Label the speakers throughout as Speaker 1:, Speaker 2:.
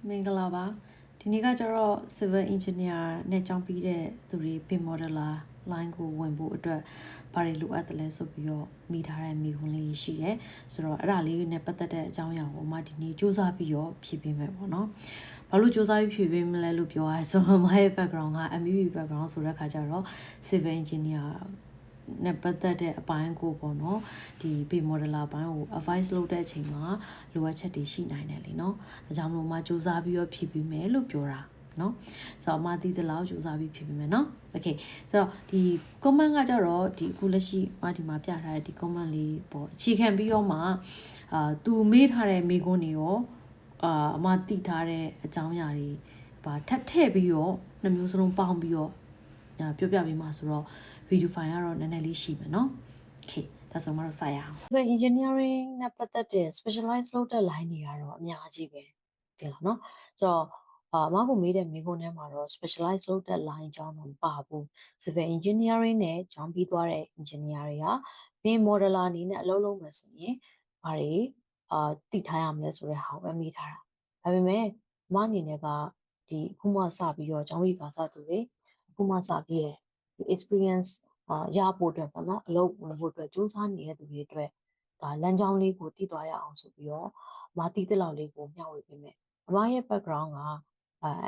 Speaker 1: မင်္ဂလာပါဒီနေ့ကကျတော့ civil engineer နဲ့ကြောင်းပြီးတဲ့သူတွေ BIM modeler line ကိုဝင်ဖို့အတွက်ဘာတွေလိုအပ်တယ်လဲဆိုပြီးတော့မိထားတဲ့မိခွန်းလေးရှိတယ်ဆိုတော့အဲ့ဒါလေးနဲ့ပတ်သက်တဲ့အကြောင်းအရာကိုမှဒီနေ့စူးစမ်းပြီးတော့ဖြည့်ပေးမယ်ပေါ့နော်ဘာလို့စူးစမ်းပြီးဖြည့်ပေးမလဲလို့ပြောရဆိုတော့ my background က MEP background ဆိုတဲ့ခါကျတော့ civil engineer နဲ့ပတ်သက်တဲ့အပိုင်းကိုပေါ့နော်ဒီ BIM modeler ဘိုင်းကို advice လုပ်တဲ့အချိန်မှာလိုအပ်ချက်တွေရှိနိုင်တယ်လीเนาะဒါကြောင့်မလို့မှစူးစမ်းပြီးတော့ဖြည့်ပေးမယ်လို့ပြောတာเนาะဆိုတော့မှဒီတလောက်စူးစမ်းပြီးဖြည့်ပေးမယ်เนาะ okay ဆိုတော့ဒီ comment ကကြတော့ဒီအခုလက်ရှိဒီမှာပြထားတဲ့ဒီ comment လေးပေါ့အခြေခံပြီးတော့မှသူမေးထားတဲ့မိကွန်းတွေရောအမတိထားတဲ့အကြောင်းအရာတွေပါထပ်ထည့်ပြီးတော့နှစ်မျိုးစလုံးပေါင်းပြီးတော့ပြောပြပေးမှာဆိုတော့ video file ကတော့နည်းနည်းလေးရှိမယ်เนาะ okay ဒါဆိုမှတော့စရအောင် engineering နဲ့ပတ်သက်တဲ့ specialize လုပ်တဲ့ line တွေကတော့အများကြီးပဲဒီလားเนาะဆိုတော့အမကိုမေးတဲ့မိကုန်းထဲမှာတော့ specialize လုပ်တဲ့ line အကြောင်းတော့မပါဘူး civil engineering နဲ့ကျောင်းပြီးသွားတဲ့ engineer တွေက BIM modeler အနေနဲ့အလုပ်လုပ်မယ်ဆိုရင်ဘာတွေသိထားရမလဲဆိုတဲ့ဟာကိုပဲမေးထားတာဒါပေမဲ့အမအနေနဲ့ကဒီအခုမှစပြီးတော့ကျောင်းပြီးကစသူတွေအခုမှစပြီးရဲ့ဒီ experience ရဖို့အတွက်ပေါ့နော်အလုပ်ဝင်ဖို့အတွက်စူးစမ်းနေတဲ့သူတွေအတွက်ဒါလမ်းကြောင်းလေးကိုတည်သွားရအောင်ဆိုပြီးတော့အမတီးတဲ့လောက်လေးကိုမျှဝေပေးမယ်အမရဲ့ background က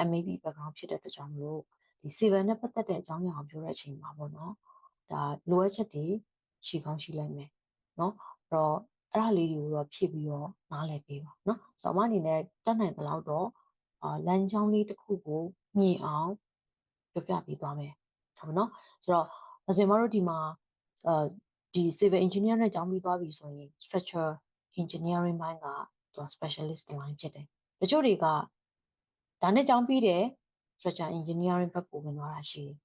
Speaker 1: MAB background ဖြစ်တဲ့အတွက်ကြောင့်မလို့ဒီ civil နဲ့ပတ်သက်တဲ့အကြောင်းအရာကိုပြောတဲ့အချိန်မှာပေါ့နော်ဒါလိုအပ်ချက်တွေရှိကောင်းရှိလိုက်မယ်နော်အဲ့တော့အဲ့ဒါလေးတွေကိုတော့ဖြည့်ပြီးတော့နားလည်ပေးပါနော်ဆိုတော့အမအနေနဲ့တတ်နိုင်သလောက်တော့လမ်းကြောင်းလေးတစ်ခုကိုမြင်အောင်ပြောပြပေးသွားမယ်ဟုတ်ပါနော်ဆိုတော့အစင်မတို့ဒီမှာဒီ civil engineer နဲ့ကျောင်းပြီးသွားပြီဆိုရင် structure engineering ဘိုင်းကသူ specialist line ဖြစ်တယ်တချို့တွေကဒါနဲ့ကျောင်းပြီးတယ် structure engineering ဘက်ကိုဝင်သွားတာရှိတယ်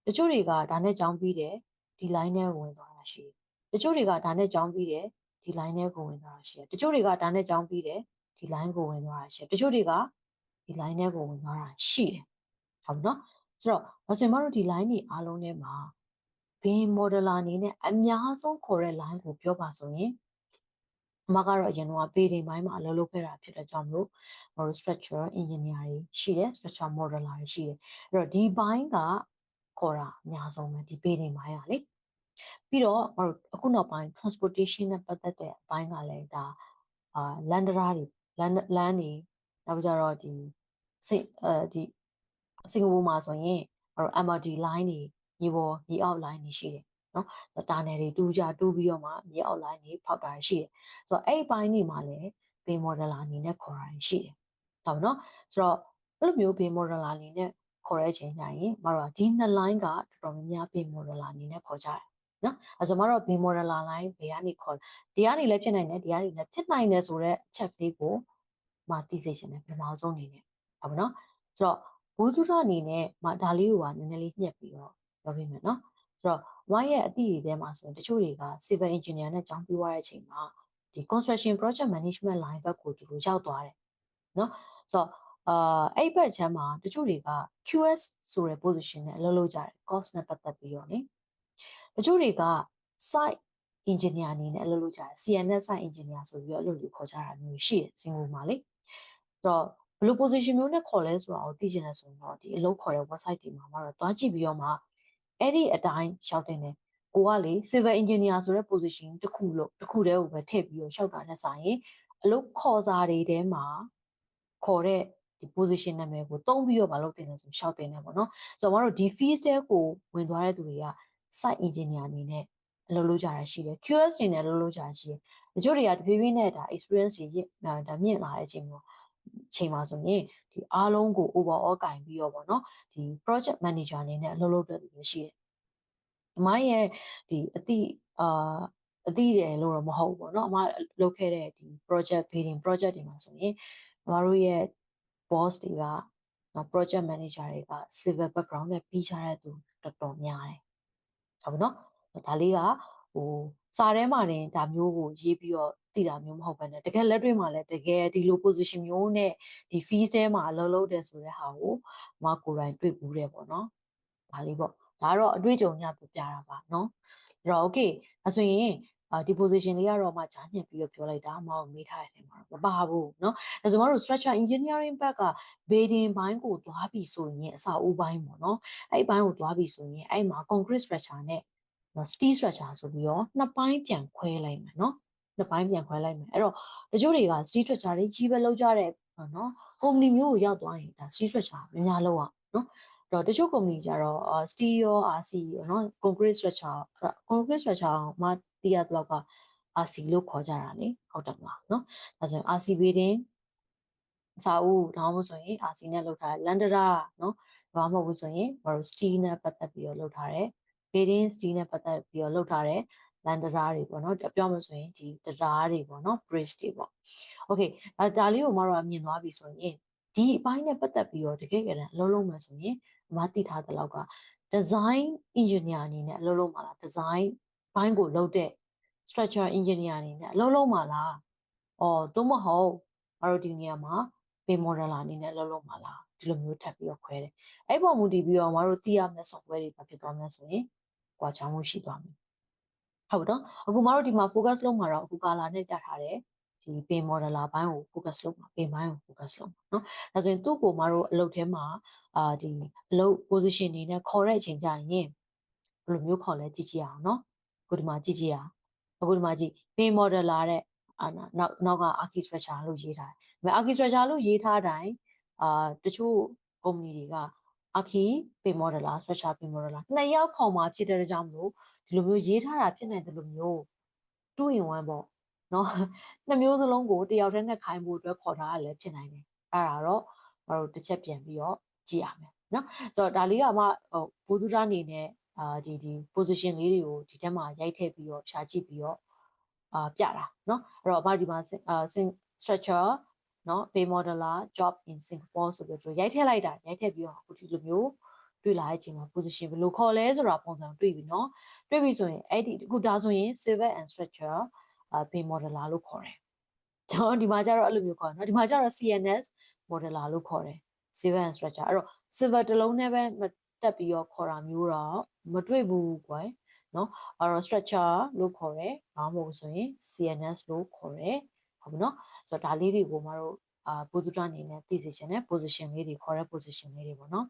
Speaker 1: တချို့တွေကဒါနဲ့ကျောင်းပြီးတယ်ဒီ line နဲ့ဝင်သွားတာရှိတယ်တချို့တွေကဒါနဲ့ကျောင်းပြီးတယ်ဒီ line နဲ့ကိုဝင်သွားတာရှိတယ်တချို့တွေကဒါနဲ့ကျောင်းပြီးတယ်ဒီ line ကိုဝင်သွားတာရှိတယ်တချို့တွေကဒီ line နဲ့ကိုဝင်သွားတာရှိတယ်ဟုတ်နော်ဆိုတော့ဒါဆိုရင်မတို့ဒီ line တွေအားလုံးထဲမှာ BIM modeler အနေနဲ့အများဆုံးခေါ်တဲ့ line ကိုပြောပါဆိုရင်အမကတော့အရင်က building ဘိုင်းမှာအလုပ်လုပ်ခဲ့တာဖြစ်တဲ့ကြောင့်မလို့ structure engineer တွေရှိတယ် structure modeler တွေရှိတယ်အဲ့တော့ဒီဘိုင်းကခေါ်တာအများဆုံးပဲဒီ building ဘိုင်းကလေပြီးတော့အခုနောက်ပိုင်း transportation နဲ့ပတ်သက်တဲ့အပိုင်းကလည်းဒါလန်ဒရာတွေလမ်းတွေနောက်ကြတော့ဒီစင်ကာပူမှာဆိုရင်MRT line တွေမြေပေါ်မြေအောက် line တွေရှိတယ်နော်တာနယ်တွေတူးပြီးတော့မှမြေအောက် line တွေဖောက်တာရှိတယ်ဆိုတော့အဲ့ဒီပိုင်းတွေမှာလည်း BIM modeler အနေနဲ့ခေါ်တာရှိတယ်ဟုတ်နော်ဆိုတော့အဲ့လိုမျိုး BIM modeler အနေနဲ့ခေါ်တဲ့အချိန်ကျရင်မတို့ကဒီနှစ် line ကတော်တော်များများ BIM modeler အနေနဲ့ခေါ်ကြတယ်နော်အဲဆိုမတို့ BIM modeler line ဘယ်ကနေခေါ်ဒီကနေလည်းဖြစ်နိုင်တယ်ဒီကနေလည်းဖြစ်နိုင်တယ်ဆိုတော့အချက်လေးကိုမသိစေချင်တယ်ပထမဆုံးအနေနဲ့ဟုတ်ပါနော်ဆိုတော့ဘုသူရအနေနဲ့ဒါလေးကိုနည်းနည်းလေးညှက်ပြီးတော့ပြောပြမယ်နော်ဆိုတော့ဝိုင်းရဲ့အသည့်တွေထဲမှာဆိုရင်တချို့တွေက civil engineer နဲ့ကျောင်းပြီးသွားတဲ့အချိန်မှာဒီ construction project management line ဘက်ကိုသူတို့ရောက်သွားတယ်နော်ဆိုတော့အဲ့ဘက်ချမ်းမှာတချို့တွေက QS ဆိုတဲ့ position နဲ့အလုပ်လုပ်ကြတယ် cost နဲ့ပတ်သက်ပြီးတော့နေတချို့တွေက site engineer အနေနဲ့အလုပ်လုပ်ကြတယ် CNS site engineer ဆိုပြီးတော့အလုပ်တွေခေါ်ကြတာမျိုးရှိတယ်စင်ကာပူမှာလေဆိုတော့ဘယ်လို position မျိုးနဲ့ခေါ်လဲဆိုတာကိုသိချင်တယ်ဆိုရင်တော့ဒီအလုပ်ခေါ်တဲ့ website တွေမှာတော့တွားကြည့်ပြီးတော့မှအဲ့ဒီအတိုင်းရှောက်တင်တယ်ကိုကလေ civil engineer ဆိုတဲ့ position တစ်ခုတည်းကိုပဲထည့်ပြီးတော့ရှောက်တာနဲ့ဆိုင်ရင်အလုပ်ခေါ်စာတွေထဲမှာခေါ်တဲ့ဒီ position နာမည်ကိုတုံးပြီးတော့မလုပ်တင်တယ်ဆိုရှောက်တင်တယ်ပေါ့နော်ဆိုတော့မတို့ဒီ fees တဲကိုဝင်သွားတဲ့သူတွေက site engineer အနေနဲ့အလုပ်လုပ်ကြတာရှိတယ် QS အနေနဲ့အလုပ်လုပ်ကြတာရှိတယ်တချို့တွေကတဖြည်းဖြည်းနဲ့ဒါ experience တွေဒါမြင့်လာတဲ့အချိန်မှာဆိုရင်ဒီအားလုံးကို overall ကင်ပြီးတော့ပေါ့နော်ဒီ project manager အနေနဲ့အလုပ်လုပ်တဲ့သူတွေရှိတယ်အမရဲ့ဒီအသည့်တယ်လို့တော့မဟုတ်ဘူးပေါ့နော်အမလုပ်ခဲ့တဲ့ဒီ project building project တွေမှာဆိုရင်အမတို့ရဲ့ boss တွေက project manager တွေက civil background နဲ့ပြီးချတဲ့သူတော်တော်များတယ်ဟုတ်ပါနော်ဒါလေးကဟိုစာထဲမှာတင်ဒါမျိုးကိုရေးပြီးတော့သိတာမျိုးမဟုတ်ဘဲနဲ့တကယ်လက်တွေ့မှာလည်းတကယ်ဒီလို position မျိုးနဲ့ဒီ fees ထဲမှာအလုပ်လုပ်တယ်ဆိုတဲ့ဟာကိုမကိုယ်တိုင်တွေ့ဘူးတယ်ပေါ့နော်ဒါလေးပေါ့ဒါကတော့အတွေ့အကြုံညပြတာပါနော်အဲ့တော့ okay ဒါဆိုရင်
Speaker 2: ဒီ position လေးကတော့မှဂျာညက်ပြီးတော့ပြောလိုက်တာမအောင်မေးထားတယ်မှာမပါဘူးเนาะဒါဆိုမတို့ structure engineering ဘက်က building ဘိုင်းကိုသွားပြီဆိုရင်အစာအုပ်ဘိုင်းပေါ့เนาะအဲ့ဘိုင်းကိုသွားပြီဆိုရင်အဲ့မှာ concrete structure နဲ့ steel structure ဆိုပြီးတော့နှစ်ပိုင်းပြန်ခွဲလိုက်မယ်เนาะနှစ်ပိုင်းပြန်ခွဲလိုက်မယ်အဲ့တော့တချို့တွေက steel structure တွေကြီးပဲလောက်ကြတဲ့เนาะ company မျိုးကိုရောက်သွားရင်ဒါ steel structure များများလောက်အောင်เนาะတော့တချို့ company ကြတော့ steel ရော RC ရောเนาะ concrete structure မှာတည်ရတော့က RC လို့ခေါ်ကြတာလေဟုတ်တယ်မလားเนาะဒါဆိုရင် RC building အစာအုပ်ဒါမှမဟုတ်ဆိုရင် RC နဲ့လောက်ထားတဲ့ landera เนาะဘာမှမဟုတ်ဆိုရင်ဘာလို့ steel နဲ့ပတ်သက်ပြီးတော့လောက်ထားတဲ့ building steel နဲ့ပတ်သက်ပြီးတော့လောက်ထားတဲ့ landera တွေပေါ့เนาะပြောမှဆိုရင်ဒီတရားတွေပေါ့เนาะ bridge တွေပေါ့ okay ဒါလေးကိုမတို့မြင်သွားပြီဆိုရင်ဒီအပိုင်းနဲ့ပတ်သက်ပြီးတော့တကယ်ကြတဲ့အလုံးလုံးမှဆိုရင်မသိထားတဲ့လောက်က design engineer အနေနဲ့အလုံးလုံးမှာလား design ဘိုင်းကိုလုပ်တဲ့ structure engineer အနေနဲ့အလုံးလုံးမှာလားသို့မဟုတ်မတို့ဒီနေရာမှာ pay modeler အနေနဲ့အလုံးလုံးမှာလားဒီလိုမျိုးထပ်ပြီးတော့ခွဲတယ်အဲ့ပေါ်မူတည်ပြီးတော့မတို့သိရမယ့် software တွေဖြစ်သွားမယ်ဆိုရင်ကွာခြားမှုရှိသွားမယ်ဟုတ်တော့အခုမတို့ဒီမှာ focus လုပ်မှာတော့အခု color နဲ့ပြထားတယ်ဒီ pay modeler ဘိုင်းကို focus လုပ်မှာ pay ဘိုင်းကို focus လုပ်မှာเนาะဒါဆိုရင်သူ့ကိုမတို့အလုပ်ထဲမှာဒီအလုပ် position တွေနဲ့ခေါ်တဲ့အချိန်ကျရင်ဘယ်လိုမျိုးခေါ်လဲကြည့်ကြည့်အောင်เนาะအခုဒီမှာကြည့်ကြည့်အောင်အခုဒီမှာကြည့် pay modeler တဲ့နောက်က archi structure လို့ရေးထားတယ်ဒါပေမဲ့ archi structure လို့ရေးထားတိုင်းတချို့ company တွေက archi pay modeler structure pay modeler နှစ်ယောက်ခေါ်မှာဖြစ်တဲ့ကြောင့်မလို့ဒီလိုမျိုးရေးထားတာဖြစ်နိုင်တယ်လို့မျိုး2 in 1ပေါ့เนาะနှစ်မျိုးစလုံးကိုတယောက်တည်းနဲ့ခိုင်းဖို့အတွက်ခေါ်ထားရလဲဖြစ်နိုင်တယ်အဲ့ဒါတော့မတို့တစ်ချက်ပြန်ပြီးတော့ကြည့်ရမယ်เนาะဆိုတော့ဒါလေးကမှဘိုးသူရအနေနဲ့ဒီ position လေးတွေကိုဒီထဲမှာရိုက်ထည့်ပြီးတော့ရှာကြည့်ပြီးတော့ပြတာเนาะအဲ့တော့အမဒီမှာstructure เนาะ pay modeler job in Singapore ဆိုပြီးတော့ရိုက်ထည့်လိုက်တာရိုက်ထည့်ပြီးတော့အခုဒီလိုမျိုးတွေ့လာတဲ့အချိန်မှာ position ဘယ်လိုခေါ်လဲဆိုတာပုံစံတွေ့ပြီเนาะတွေ့ပြီဆိုရင်အဲ့ဒီအခုဒါဆိုရင် civil and structure pay modeler လို့ခေါ်တယ်ကျွန်တော်ဒီမှာကျတော့အဲ့လိုမျိုးခေါ်တယ်เนาะဒီမှာကျတော့ CNS modeler လို့ခေါ်တယ် civil and structure အဲ့တော့ civil တလုံးနဲ့ပဲတက်ပြီးတော့ခေါ်တာမျိုးတော့မတွေ့ဘူးကွယ်เนาะအဲ့တော့ structure လို့ခေါ်တယ်ဘာမှမဟုတ်ဆိုရင် CNS လို့ခေါ်တယ်ဟုတ်ပြီเนาะဆိုတော့ဒါလေးတွေကိုမတို့ဘုသူတအနေနဲ့သိစေချင်တယ် position လေးတွေခေါ်တဲ့ position လေးတွေပေါ့เนาะ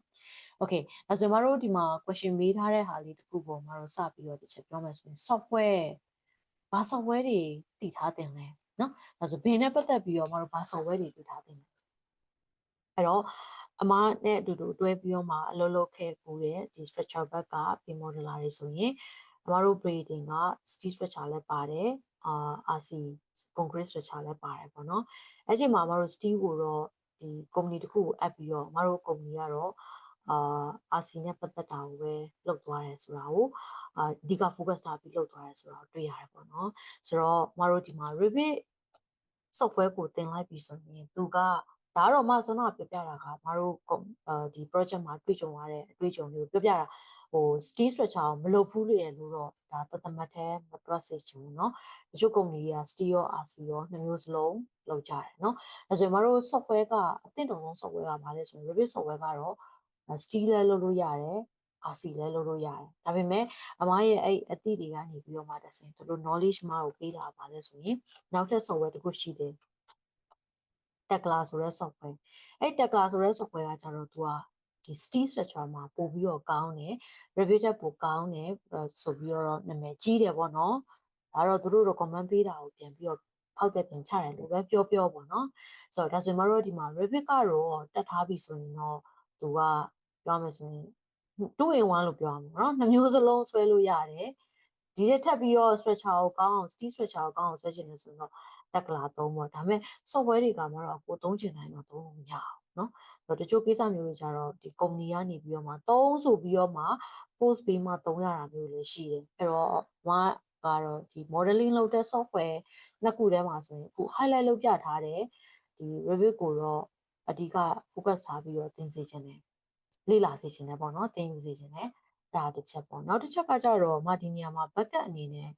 Speaker 2: okay ဒါဆိုမတို့ဒီမှာ question မေးထားတဲ့ဟာလေးတစ်ခုပေါ်မှာတော့စပြီးတော့တစ်ချက်ပြောမယ်ဆိုရင် software ဘာ software တွေတည်ထားတင်လဲเนาะဒါဆိုဘယ်နဲ့ပတ်သက်ပြီးတော့မတို့ဘာ software တွေတည်ထားတင်လဲအဲ့တော့အမနဲ့အတူတူတွဲပြီးတော့မှအလုပ်လုပ်ခဲ့ပူတဲ့ဒီ structure ဘက်က pay modeler တွေဆိုရင်အမတို့ grading က steel structure လည်းပါတယ်RC concrete structure လည်းပါတယ်ပေါ့နော်အဲ့ချိန်မှာအမတို့ steel ကိုတော့ဒီ company တစ်ခုကိုအပ်ပြီးတော့အမတို့ company ကတော့RC နဲ့ပတ်သက်တာကိုပဲလုပ်သွားတယ်ဆိုတာကိုအဓိက focus ထားပြီးလုပ်သွားတယ်ဆိုတာကိုတွေ့ရတယ်ပေါ့နော်ဆိုတော့အမတို့ဒီမှာ Revit software ကိုသင်လိုက်ပြီဆိုရင်သူကဒါကတော့မှဆွမ်းတော့ပြောပြတာကမတို့ဒီ project မှာတွေ့ကြုံရတဲ့အတွေ့အကြုံမျိုးပြောပြတာsteel structure ကိုမလုပ်ဘူးလေလို့တော့ဒါတသမတ်ထဲမတွက်စေချင်ဘူးเนาะတချို့ company တွေက steel ရော RC ရောနှစ်မျိုးစလုံးလုပ်ကြတယ်เนาะအဲဆိုရင်မတို့ software ကအသင့်တော်ဆုံး software ကဘာလဲဆိုရင် Revit software ကတော့ steel လည်းလုပ်လို့ရတယ် RC လည်းလုပ်လို့ရတယ်ဒါပေမဲ့အမရဲ့အဲ့အသည့်တွေကနေပြီးတော့မှတဆင်သူတို့ knowledge မကိုပေးလာပါလဲဆိုရင်နောက်ထပ် software တစ်ခုရှိတယ်Tekla ဆိုတဲ့ software အဲ့ Tekla ဆိုတဲ့ software ကကျတော့သူကဒီ steel structure မှာပို့ပြီးတော့ကောင်းတယ် Revit ပိုကောင်းတယ်ဆိုပြီးတော့နာမည်ကြီးတယ်ပေါ့နော်ဒါတော့သူတို့ recommend ပေးတာကိုပြန်ပြီးတော့ဖောက်တဲ့ပြန်ချတယ်လို့ပဲပြောပေါ့နော်ဆိုတော့ဒါဆိုရင်မတို့ဒီမှာ Revit ကတော့တက်ထားပြီဆိုရင်တော့သူကပြောမယ်ဆိုရင်2 in 1လို့ပြောရမှာနော်နှစ်မျိုးစလုံးဆွဲလို့ရတယ်ဒီထက်ပြီးတော့ structure ကိုကောင်းအောင် steel structure ကိုကောင်းအောင်ဆွဲချင်တယ်ဆိုတော့တက်ကလာသုံးပေါ့ဒါပေမဲ့ software တွေကမှတော့ကိုသုံးချင်တိုင်းတော့သုံးလို့မရအောင်เนาะတချို့ကိစ္စမျိုးတွေကြတော့ဒီ company ကနေပြီးတော့မှသုံးဆိုပြီးတော့မှ post ပေးမှသုံးရတာမျိုးလည်းရှိတယ်အဲ့တော့ကတော့ဒီ modeling လုပ်တဲ့ software နှစ်ခုထဲမှာဆိုရင်အခု highlight လုပ်ပြထားတဲ့ဒီ Revit ကိုတော့အဓိက focus ထားပြီးတော့သင်စေချင်တယ်လေ့လာစေချင်တယ်ပေါ့နော်သင်ယူစေချင်တယ်ဒါတစ်ချက်ပေါ့နောက်တစ်ချက်ကကြတော့ဒီနေရာမှာ backup အနေနဲ့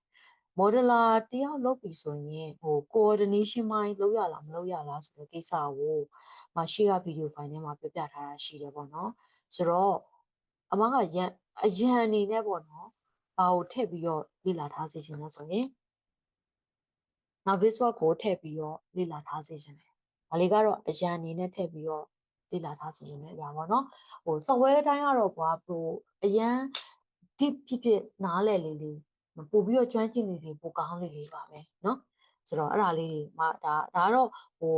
Speaker 2: modeler တယောက်လုပ်ပြီဆိုရင်coordination ပိုင်းလုပ်ရလားမလုပ်ရလားဆိုတဲ့ကိစ္စကိုရှေ့က video file ထဲမှာပြပြထားတာရှိတယ်ပေါ့နော်ဆိုတော့အမကအရန်အနေနဲ့ပေါ့နော်ဘာကိုထည့်ပြီးတော့လေ့လာထားစေချင်လဲဆိုရင် နောက် Viswap ကိုထည့်ပြီးတော့လေ့လာထားစေချင်တယ်ဒါလေးကတော့အရန်အနေနဲ့ထည့်ပြီးတော့လေ့လာထားစေချင်တဲ့အရာပေါ့နော်ဟို software အတိုင်းကတော့ကွာဟိုအရန် deep ဖြစ်နားလည်လေးပို့ပြီးတော့ကျွမ်းကျင်လေးပိုကောင်းလေးပါပဲเนาะဆိုတော့အဲ့ဒါလေးတွေဒါကတော့ဟို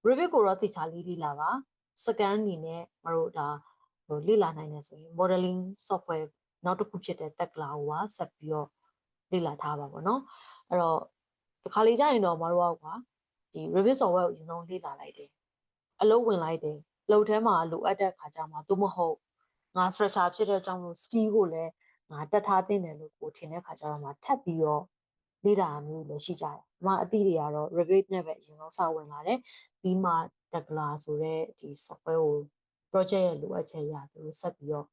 Speaker 2: Revit ကိုတော့သိချာလေးလေ့လာပါ scan အနေနဲ့မတို့ဒါဟိုလေ့လာနိုင်တယ်ဆိုရင် modeling software နောက်တစ်ခုဖြစ်တဲ့ Tekla ကိုပါဆက်ပြီးတော့လေ့လာထားပါပေါ့เนาะအဲ့တော့ဒီခါလေးကျရင်တော့မတို့ကကွာဒီ Revit software ကိုအရင်ဆုံးလေ့လာလိုက်တယ်အလုပ်ဝင်လိုက်တယ်လုပ်ထဲမှာလိုအပ်တဲ့ခါကျမှသို့မဟုတ်ငါ fresher ဖြစ်တဲ့ကြောင့်လို့ skill ကိုလည်းငါတက်ထားသင့်တယ်လို့ကိုထင်တဲ့ခါကျတော့မှထပ်ပြီးတော့လေ့လာမျိုးလည်းရှိကြတယ်။အသည့်တွေကတော့ Revit နဲ့ပဲအရင်ဆုံးစဝင်လာတယ်။ပြီးမှ Tekla ဆိုတဲ့ဒီ software ကို project ရဲ့လိုအပ်ချက်အရသူတို့ဆက်ပြီးတော့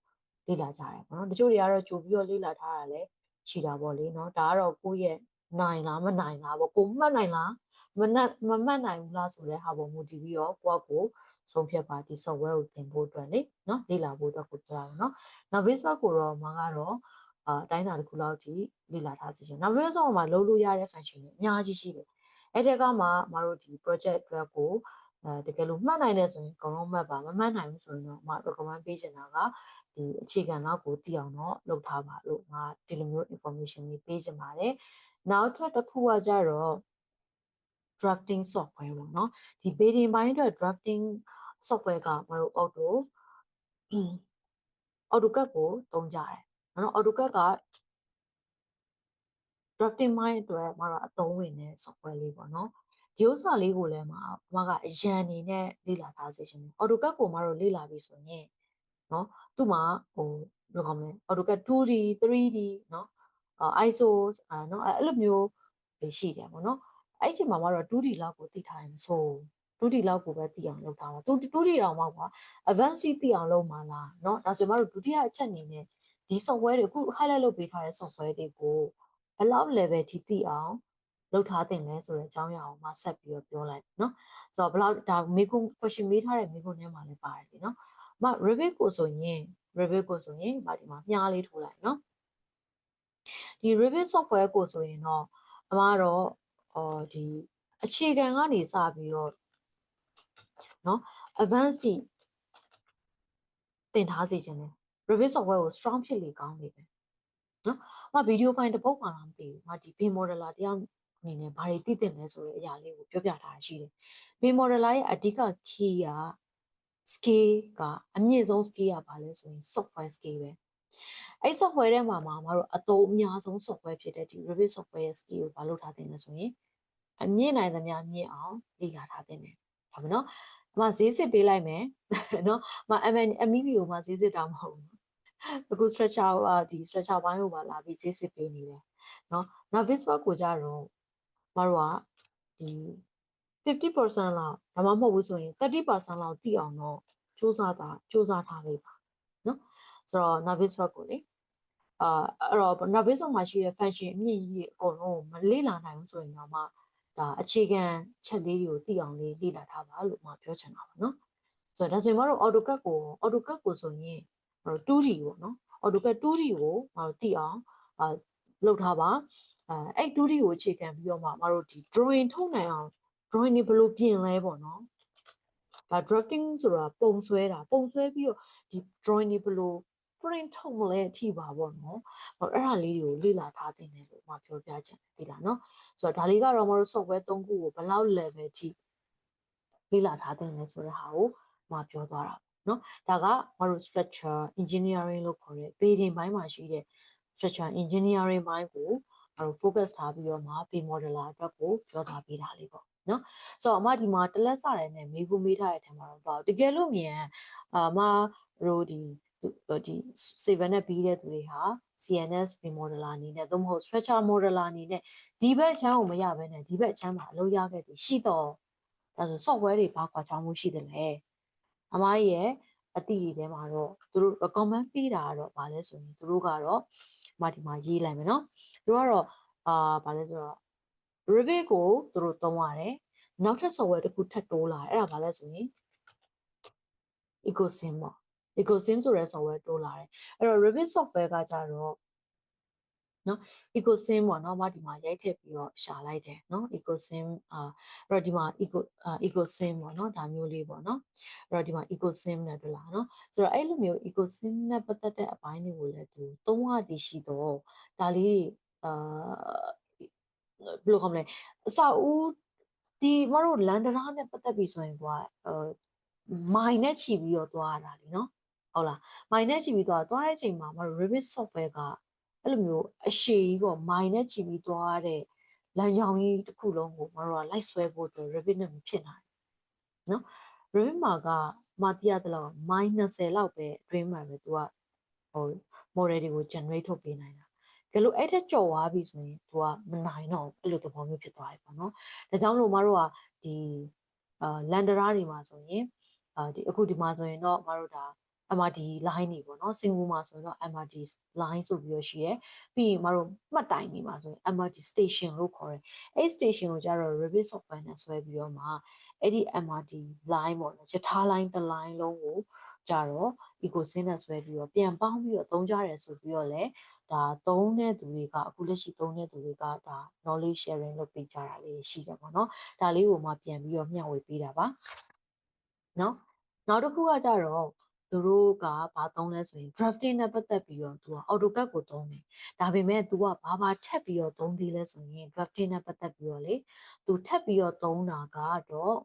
Speaker 2: လေ့လာကြတယ်ပေါ့နော်။တချို့တွေကတော့ကြိုပြီးတော့လေ့လာထားတာလည်းရှိတာပေါ့လေနော်။ဒါကတော့ကိုယ့်ရဲ့နိုင်လားမနိုင်လားပေါ့ကိုမှတ်နိုင်လားမမှတ်နိုင်ဘူးလားဆိုတဲ့ဟာပေါ်မူတည်ပြီးတော့ကိုယ့်ကိုဆုံးဖြတ်ပါဒီ software ကိုသင်ဖို့အတွက်လေနော်လေ့လာဖို့အတွက်ကိုပြောတာနော်။နောက် Viswap ကိုတော့မကတော့အတိုင်းအတာတစ်ခုလောက်ထိလေ့လာထားစီခြင်းနောက် Viswap မှာလုပ်လို့ရတဲ့ function တွေအများကြီးရှိတယ်။အဲ့ဒီကမှမတို့ဒီ project အတွက်ကိုတကယ်လို့မှတ်နိုင်တယ်ဆိုရင်အကုန်လုံးမှတ်ပါမမှတ်နိုင်ဘူးဆိုရင်တော့မ recommend ပေးချင်တာကဒီအခြေခံလောက်ကိုသိအောင်တော့လုပ်ထားပါလို့ငါဒီလိုမျိုး information တွေပေးချင်ပါတယ်နောက်ထပ်တစ်ခုကကြတော့ drafting software ပေါ့နော်ဒီ bidding ဘိုင်းအတွက် drafting software ကမတို့ AutoCAD ကိုသုံးကြတယ်နော် AutoCAD က drafting ဘိုင်းအတွက်မတို့အသုံးဝင်တဲ့ software လေးပေါ့နော်ဒီဥစ္စာလေးကိုလည်းမကအရန်အနေနဲ့လေ့လာထားစေချင်တယ် AutoCAD ကိုမတို့လေ့လာပြီဆိုရင်နော်သူ့မှာဟိုဘယ်လိုခေါ်မလဲ AutoCAD 2D 3D နော်ISO နော်အဲ့လိုမျိုးတွေရှိတယ်ပေါ့နော်အဲ့ဒီချိန်မှာတော့ 2D လောက်ကိုသိထားရင်ဆို 2D လောက်ကိုပဲသိအောင်လုပ်ထားပါ 2D တောင်မှကွာ advanced သိအောင်လုပ်မှာလားเนาะဒါဆိုမှတို့ဒုတိယအချက်အနေနဲ့ဒီ software တွေအခု highlight လုပ်ပေးထားတဲ့ software တွေကိုဘယ်လောက် level ထိသိအောင်လုပ်ထားတင်လဲဆိုတဲ့အကြောင်းအရာကိုမှဆက်ပြီးတော့ပြောလိုက်เนาะဆိုတော့ဘယ်လောက်ဒါမေကွန် question မေးထားတဲ့မေကွန်ထဲမှာလည်းပါတယ်လေเนาะRevit ကိုဆိုရင်ဒီမှာမြားလေးထိုးလိုက်เนาะဒီ Revit software ကိုဆိုရင်တော့အမကတော့ဒီအခြေခံကနေစပြီးတော့เนาะ advanced တိသင်ထားစေချင်တယ် Revit software ကို strong ဖြစ်လေကောင်းနေတယ်နော်။ဗီဒီယိုဖိုင်တစ်ပုဒ်မှလားမသိဘူး။ဒီ BIM modeler တယောက်အနေနဲ့ဘာတွေသိသင့်လဲဆိုတဲ့အရာလေးကိုပြောပြထားတာရှိတယ်။ BIM modeler ရဲ့အဓိက key က scale ကအမြင့်ဆုံး scale ကဘာလဲဆိုရင် software scale ပဲ။အဲ့ software ထဲမှာမတို့အသုံးအများဆုံး software ဖြစ်တဲ့ဒီ Revit software ရဲ့ scale ကိုဘာလုပ်ထားသင့်လဲဆိုရင်အမြင့်နိုင်သမျှမြင့်အောင်လေ့လာထားသင့်တယ်။ဟုတ်ပြီနော်။ဈေးစစ်ပေးလိုက်မယ်နော်။ MEP ကိုဈေးစစ်တာမဟုတ်ဘူး။အခု structure ဒီ structure ဘိုင်းကိုပါလာပြီးဈေးစစ်ပေးနေတယ်နော်။နောက် Viswap ကိုကြတော့မတို့ကဒီ50% လောက်ဒါမှမဟုတ်ဘူးဆိုရင်30% လောက်တိအောင်တော့စူးစမ်းထားလိုက်ပါနော်ဆိုတော့ Viswap ကိုလေအဲ့တော့ Viswap မှာရှိတဲ့ function အမြင့်ကြီးအကုန်လုံးမလေ့လာနိုင်ဘူးဆိုရင်တော့ဒါအခြေခံချက်လေးတွေကိုသိအောင်လေ့လာထားပါလို့ပြောချင်တာပါနော်ဆိုတော့ဒါဆိုရင်မတို့ AutoCAD ကိုဆိုရင် 2D ပေါ့နော် AutoCAD 2D ကိုသိအောင်လုပ်ထားပါအဲ့ 2D ကိုအခြေခံပြီးတော့မတို့ဒီ drawing ထုတ်နိုင်အောင် drawing တွေဘယ်လိုပြင်လဲပေါ့နော်ဒါ drafting ဆိုတာပုံဆွဲပြီးတော့ဒီ drawing တွေဘယ်လို print ထုတ်မလဲအထိပါပေါ့နော်အဲ့ဒါလေးတွေကိုလေ့လာထားသင့်တယ်လို့ပြောပြချင်တယ်သိလားနော်ဆိုတော့ဒါလေးကတော့မတို့ software 3ခုကိုဘယ်လောက် level ထိလေ့လာထားသင့်လဲဆိုတဲ့ဟာကိုပြောသွားတာနော်ဒါကမတို့ structure engineering လို့ခေါ်တဲ့ building ဘိုင်းမှာရှိတဲ့ structure engineering ဘိုင်းကိုfocus ထားပြီးတော့BIM modeler အတွက်ကိုပြောထားပေးတာလေးပေါ့နော်ဆိုတော့ဒီမှာတလက်စတယ်နဲ့မေးခွန်းမေးထားတဲ့အထက်မှာတော့တကယ်လို့မြန်တို့ဒီ Civil နဲ့ပြီးတဲ့သူတွေဟာ CNS BIM modeler အနေနဲ့သို့မဟုတ် structure modeler အနေနဲ့ဒီဘက်ချမ်းကိုမရဘဲနဲ့ဒီဘက်ချမ်းမှာအလုပ်ရခဲ့ပြီရှိတော့ဒါဆို software တွေဘာကွာခြားမှုရှိတယ်လဲအမကြီးရဲ့အတိတွေထဲမှာတော့သူတို့ recommend ပေးတာကတော့ဘာလဲဆိုရင်သူတို့ကတော့ဒီမှာရေးလိုက်မယ်နော်သူတို့ကတော့ဘာလဲဆိုတော့ Revit ကိုသူတို့သုံးရတယ်နောက်ထပ် software တစ်ခုထပ်တိုးလာတယ်အဲ့ဒါဘာလဲဆိုရင် EcoSim ပေါ့ EcoSim ဆိုတဲ့ software တိုးလာတယ်အဲ့တော့ Revit software ကကြတော့ နော် ecosim ပေါ့နော်မဒီမှာရိုက်ထည့်ပြီးတော့ရှာလိုက်တယ်နော် ecosim အဲ့တော့ဒီမှာ ecosim ပေါ့နော်ဒါမျိုးလေးပေါ့နော်အဲ့တော့ဒီမှာ ecosim နဲ့တွေ့လားနော်ဆိုတော့အဲ့လိုမျိုး ecosim နဲ့ပတ်သက်တဲ့အပိုင်းတွေကိုလည်းသူသုံးရသည်ရှိတော့ဒါလေးဘယ်လိုခေါ်မလဲအစာဦးဒီမတို့လန်ဒရာနဲ့ပတ်သက်ပြီးဆိုရင်ကွာမိုင်နဲ့ချီပြီးတော့သွားရတာလीနော်ဟုတ်လားမိုင်နဲ့ချီပြီးသွားတဲ့အချိန်မှာမတို့ Revit software ကအဲ့လိုမျိုးအရှိကြီးပေါ့မိုင်နဲ့ချီပြီးသွားတဲ့လမ်းကြောင်းကြီးတစ်ခုလုံးကိုမတို့ကလိုက်ဆွဲဖို့အတွက် Revit နဲ့မဖြစ်နိုင်နော် Revit မှာကမတိရတဲ့လောက်မိုင်20လောက်ပဲအတွင်းမှာပဲသူကဟို model တွေကို generate ထုတ်ပေးနိုင်တာကဲလို့အဲ့ထက်ကြော်သွားပြီဆိုရင် तू ကမနိုင်တော့အဲ့လိုသဘောမျိုးဖြစ်သွားပြီပေါ့နော်ဒါကြောင့်လို့မတို့ကဒီလန်ဒရာတွေမှာဆိုရင်ဒီအခုဒီမှာဆိုရင်တော့မတို့ဒါ MRD line တွေပေါ့နော်စင်ကာပူမှာဆိုရင်တော့ MRD line ဆိုပြီးတော့ရှိရဲပြီးရင်မတို့မှတ်တိုင်နေမှာဆိုရင် MRD station လို့ခေါ်တယ်အဲ့ station ကိုကျတော့ Revit software နဲ့ဆွဲပြီးတော့မှအဲ့ဒီ MRD line ပေါ့နော်ရထား line တစ် line လုံးကိုကြတော့ ecosim နဲ့ဆွဲပြီးတော့ပြန်ပေါင်းပြီးတော့သုံးကြတယ်ဆိုပြီးတော့လည်းဒါသုံးတဲ့သူတွေကအခုလက်ရှိသုံးတဲ့သူတွေကဒါ knowledge sharing လုပ်ပေးကြတာလေးရှိတယ်ပေါ့နော်ဒါလေးကိုမှပြန်ပြီးတော့မျှဝေပေးတာပါနော်နောက်တစ်ခုကကြတော့သူတို့ကဘာသုံးလဲဆိုရင် drafting နဲ့ပတ်သက်ပြီးတော့သူက AutoCAD ကိုသုံးတယ်ဒါပေမဲ့ तू ကဘာထပ်ပြီးတော့သုံးသေးလဲဆိုရင် drafting နဲ့ပတ်သက်ပြီးတော့လေသူထပ်ပြီးတော့သုံးတာကတော့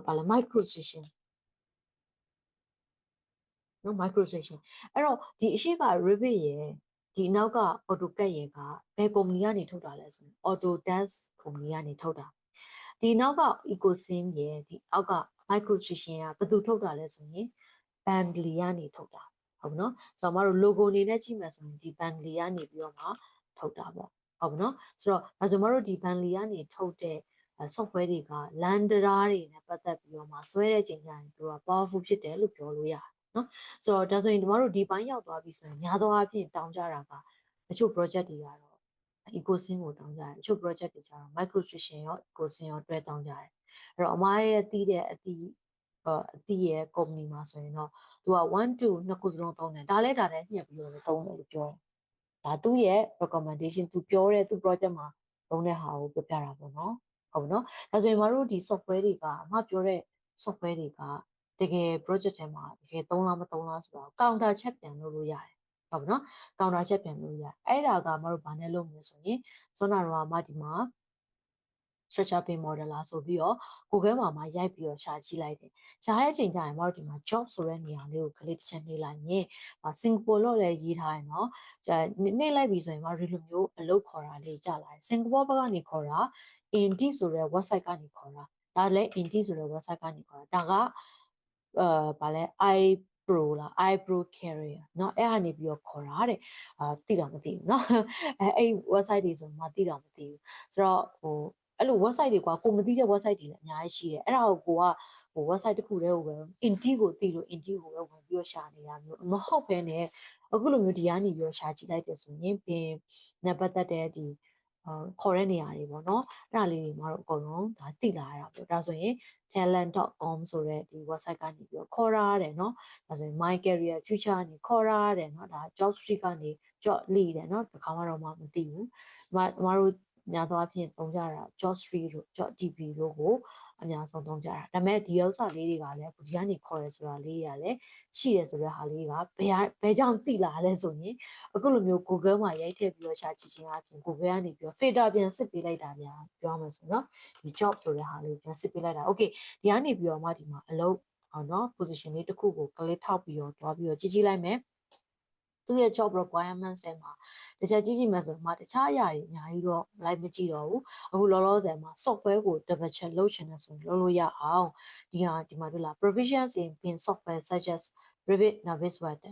Speaker 2: ဘာလဲ micro station နော် micro station အဲ့တော့ဒီအရှိက Revit ရယ်ဒီနောက်က AutoCAD ရယ်ကဘယ်ကုမ္ပဏီကနေထုတ်တာလဲဆိုရင် Autodesk ကုမ္ပဏီကနေထုတ်တာဒီနောက်က ecosim ရယ်ဒီအောက်က micro station ကဘယ်သူထုတ်တာလဲဆိုရင် Bentley ကနေထုတ်တာဟုတ်နော်ဆိုတော့မတို့ logo အနေနဲ့ကြည့်မယ်ဆိုရင်ဒီ Bentley ကနေပြီးတော့မှထုတ်တာပေါ့ဟုတ်နော်ဆိုတော့ဒါဆိုမတို့ဒီ Bentley ကနေထုတ်တဲ့ software တွေကလန်ဒရာတွေနဲ့ပတ်သက်ပြီးတော့မှဆွဲတဲ့ချိန်ကျရင်သူက powerful ဖြစ်တယ်လို့ပြောလို့ရတယ်နော်ဆိုတော့ဒါဆိုရင်တို့ဒီဘိုင်းရောက်သွားပြီဆိုရင်များသောအားဖြင့်တောင်းကြတာကတချို့ project တွေကတော့ ecosim ကိုတောင်းကြတယ်တချို့ project တွေကျတော့ micro station ရော ecosim ရောတွဲတောင်းကြတယ်အဲ့တော့အမားရဲ့တီးတဲ့အတီးရဲ့ company မှာဆိုရင်တော့သူက1 to နှစ်ခုစလုံးသုံးတယ်ဒါလည်းဒါလည်းညှက်ပြီးတော့သုံးတယ်လို့ပြောတယ်ဒါသူ့ရဲ့ recommendation သူပြောတဲ့သူ project မှာသုံးတဲ့ဟာကိုပြပြတာပေါ့နော်ဟုတ်နော်ဒါဆိုရင်မတို့ဒီ software တွေကအမပြောတဲ့ software တွေကတကယ် project ထဲမှာတကယ်သုံးလားမသုံးလားဆိုတော့ counter check ပြန်လုပ်လို့ရတယ်ဟုတ်နော် counter check ပြန်လုပ်ရတယ်အဲ့ဒါကမတို့ဘာနဲ့လုပ်မလဲဆိုရင်စောနာတော့မဒီမှာ structure pin model လားဆိုပြီးတော့ Google မှာရိုက်ပြီးတော့ရှာကြည့်လိုက်တယ်ရှာတဲ့အချိန်ကျရင်မတို့ဒီမှာ job ဆိုတဲ့နေရာလေးကို click တစ်ချက်နှိပ်လိုက်ရင်စင်ကာပူလို့လည်းရေးထားတယ်နော်နှိပ်လိုက်ပြီဆိုရင်မတို့ဒီလိုမျိုးအလုပ်ခေါ်တာလေးကြာလာတယ်စင်ကာပူဘက်ကနေခေါ်တာ Indeed ဆိုတဲ့ website ကနေခေါ်တာဒါလည်း Indeed ဆိုတဲ့ website ကနေခေါ်တာဒါကဗာလဲ iPro လား iPro Career เนาะအဲ့ဟာနေပြီးတော့ခေါ်တာတဲ့သိတာမသိဘူးเนาะအဲ့ website တွေဆိုမှသိတာမသိဘူးဆိုတော့အဲ့လို website တွေကကိုမသိတဲ့ website တွေလည်းအများကြီးရှိတယ်အဲ့ဒါကိုwebsite တစ်ခုတည်းကိုပဲ Indeed ကိုသိလို့ Indeed ကိုပဲဝင်ပြီးတော့ရှာနေတာမျိုးမဟုတ်ဘဲနဲ့အခုလိုမျိုးဒီကနေပြီးတော့ရှာကြည့်လိုက်တယ်ဆိုရင်ပင်နဲ့ပတ်သက်တဲ့ဒီခေါ်တဲ့နေရာတွေပေါ့နော်အဲ့ဒါလေးတွေမှာတော့အကုန်လုံးဒါသိလာရတာပေါ့ဒါဆိုရင် talent.com ဆိုတဲ့ဒီ website ကနေပြီးတော့ခေါ်ရတယ်เนาะဒါဆိုရင် my career future ကနေခေါ်ရတယ်เนาะဒါ job street ကနေ job lead တယ်เนาะတစ်ခါမှတော့မသိဘူးမတို့များသောအားဖြင့်သုံးကြတာ job street တို့ job db တို့ကိုအများဆုံးသုံးကြတာဒါပေမဲ့ဒီဥစ္စာလေးတွေကလည်းဒီကနေခေါ်ရဲဆိုတာလေးတွေကလည်းရှိရဲဆိုတဲ့ဟာလေးကဘယ်ကြောင့်သိလာလဲဆိုရင်အခုလိုမျိုး Google မှာရိုက်ထည့်ပြီးတော့ရှာကြည့်ခြင်းအပြင် Google ကနေပြီးတော့ filter ပြန်စစ်ပေးလိုက်တာများပြောမှာဆိုတော့ဒီ job ဆိုတဲ့ဟာလေးပြန်စစ်ပေးလိုက်တာ okay ဒီကနေပြီးတော့မှဒီမှာအလုပ်ဟုတ်နော် position လေးတစ်ခုကို click ထောက်ပြီးတော့တွားပြီးတော့ကြည့်ကြည့်လိုက်မယ်သူ့ရဲ့ job requirements တွေမှာတခြားကြည့်ကြည့်မယ်ဆိုတော့တခြားအရာတွေအများကြီးတော့ like မကြည့်တော့ဘူးအခုလောလောဆယ်မှာ software ကို double check လုပ်ချင်တယ်ဆိုရင်လုပ်လို့ရအောင်ဒီမှာတွေ့လား proficiency in bin software such as Revit Navisworks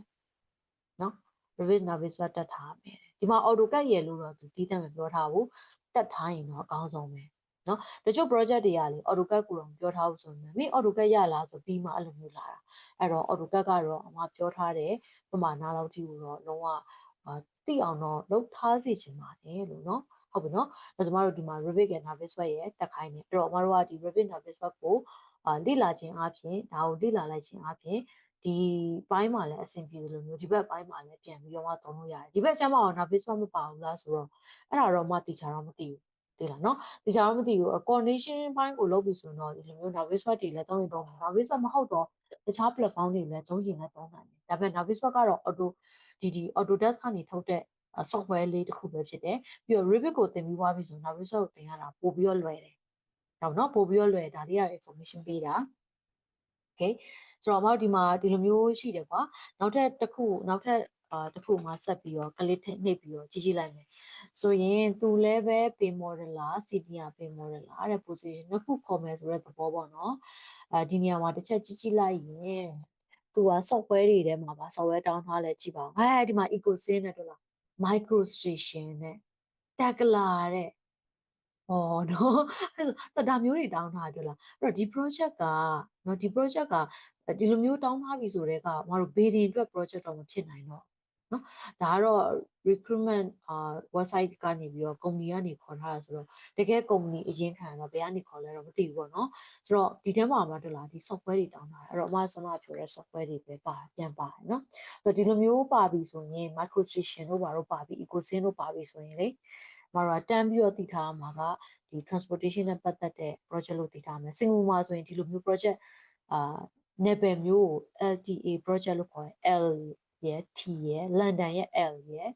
Speaker 2: နော် Revit Navisworks တက်ထားမယ်ဒီမှာ AutoCAD ရယ်လို့တော့သူတည်တတ်မပြောထားဘူးတက်ထားရင်တော့အကောင်းဆုံးပဲနော်တချို့ project တွေကလေ AutoCAD ကိုတော့ပြောထားဘူးဆိုရင်မင်း AutoCAD ရလားဆိုပြီးမှအဲ့လိုမျိုးလာတာအဲ့တော့ AutoCAD ကတော့အမပြောထားတယ်ပမာဏလောက်ကြည့်လို့တော့လုံးဝသိအောင်တော့လုပ်ထားစီချင်ပါတယ်လို့နော်ဟုတ်ပြီနော်ဒါဆိုမတို့ဒီမှာ Revit နဲ့ Navisworks ရဲ့တက်ခိုင်းနေအဲ့တော့မတို့ကဒီ Revit Navisworks ကိုလေ့လာခြင်းအပြင်ဒါကိုလေ့လာလိုက်ခြင်းအပြင် ဒီပိုင်းမှာလည်းအဆင်ပြေတယ်လို့မျိုးဒီဘက်ပိုင်းမှာလည်းပြန်ပြီးတော့မှသုံးလို့ရတယ်ဒီဘက်ချမ်းမအောင် Navis မပါဘူးလားဆိုတော့အဲ့ဒါတော့မှတေချာတော့မသိဘူးသိလားနော်တေချာတော့မသိဘူး condition ဘိုင်းကိုလုပ်ပြီဆိုတော့ဒီလိုမျိုး Navis တွေလည်းသုံးရင်သုံးတယ် Navis မဟုတ်တော့တခြား platform တွေလည်းသုံးရင်လည်းသုံးနိုင်တယ်ဒါပေမဲ့ Navis ကတော့ Autodesk ကနေထုတ်တဲ့ software လေးတစ်ခုပဲဖြစ်တယ်ပြီးတော့ Revit ကိုသင်ပြီးသွားပြီဆိုရင် Navis ကိုသင်ရတာပို့ပြီးတော့လွယ်တယ်ဟုတ်နော်ပို့ပြီးတော့လွယ်ဒါလေးက information ပေးတာ okay ဆိုတော့အမတို့ဒီမှာဒီလိုမျိုးရှိတယ်ကွာနောက်ထပ်တစ်ခုတစ်ခုမှဆက်ပြီးတော့ click နှိပ်ပြီးတော့ကြည့်လိုက်မယ်ဆိုရင်သူလည်းပဲ pay model လား senior pay model လားတဲ့ position နှစ်ခုခေါ်မယ်ဆိုတဲ့သဘောပေါ့နော်ဒီနေရာမှာတစ်ချက်ကြည့်လိုက်ရင်သူက software တွေထဲမှာပါ software တောင်းထားလဲကြည့်ပါဦးဒီမှာ ecosystem နဲ့တွေ့လား microstation နဲ့ Tekla တဲ့ဟောနော်အဲ့ဒါမျိုးတွေတောင်းထားတယ်လားအဲ့တော့ဒီ project ကနော်ဒီ project ကဒီလိုမျိုးတောင်းထားပြီဆိုတဲ့ကမတို့ bidding အတွက် project တော့မဖြစ်နိုင်တော့နော်ဒါကတော့ recruitment website ကနေပြီးတော့ company ကနေခေါ်ထားတာဆိုတော့တကယ် company အရင်ခံတော့ဘယ်ကနေခေါ်လဲတော့မသိဘူးပေါ့နော်ဆိုတော့ဒီထဲမှာတော့လားဒီ software တွေတောင်းထားတယ်အဲ့တော့အမဆမပြောတဲ့ software တွေပဲပြန်ပါတယ်နော်ဆိုတော့ဒီလိုမျိုးပါပြီဆိုရင် microstation တို့ဘာတို့ပါပြီ ecosystem တို့ပါပြီဆိုရင်လေမတို့ကတန်းပြီးတော့တည်ထားမှာကဒီ transportation နဲ့ပတ်သက်တဲ့ project လို့တည်ထားမယ်စင်ကာပူမှာဆိုရင်ဒီလိုမျိုး project နယ်မျိုးကို LTA project လို့ခေါ်တယ် L ရဲ့ T ရဲ့ London ရဲ့ L ရဲ့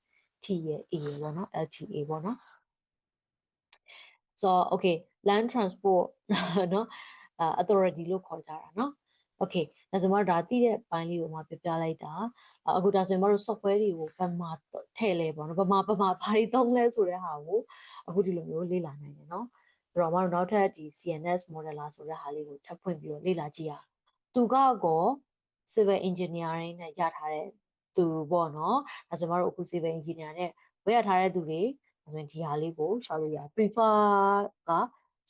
Speaker 2: T ရဲ့ A ရဲ့ပေါ့နော် LTA ပေါ့နော်ဆိုတော့ okay land transport နော်authority လို့ခေါ်ကြတာနော် okay ဒါဆိုမှဒါသိတဲ့ဘိုင်းလေးကိုမှပြပြလိုက်တာအခုဒါဆိုရင်မတို့ software တွေကိုဘယ်မှာထည့်လဲပေါ့နော်ဘယ်မှာဘာတွေသုံးလဲဆိုတဲ့ဟာကိုအခုဒီလိုမျိုးလေ့လာနိုင်တယ်နော်ဆိုတော့မတို့နောက်ထပ်ဒီ CNS modeler ဆိုတဲ့ဟာလေးကိုထပ်ဖွင့်ပြီးတော့လေ့လာကြည့်ရအောင်သူကော civil engineering နဲ့ရထားတဲ့သူပေါ့နော်ဒါဆိုမတို့အခု civil engineer နဲ့ဝယ်ရထားတဲ့သူတွေဆိုရင်ဒီဟာလေးကိုရှောက်လို့ရ prefer က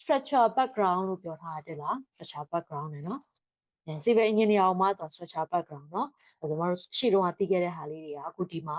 Speaker 2: structure background လို့ပြောထားတယ်လား structure background နဲ့နော်civil engineer အောင်မှတော့ structure background เนาะဒါဆိုမတို့ရှေ့တုန်းကသိခဲ့တဲ့ဟာလေးတွေကအခုဒီမှာ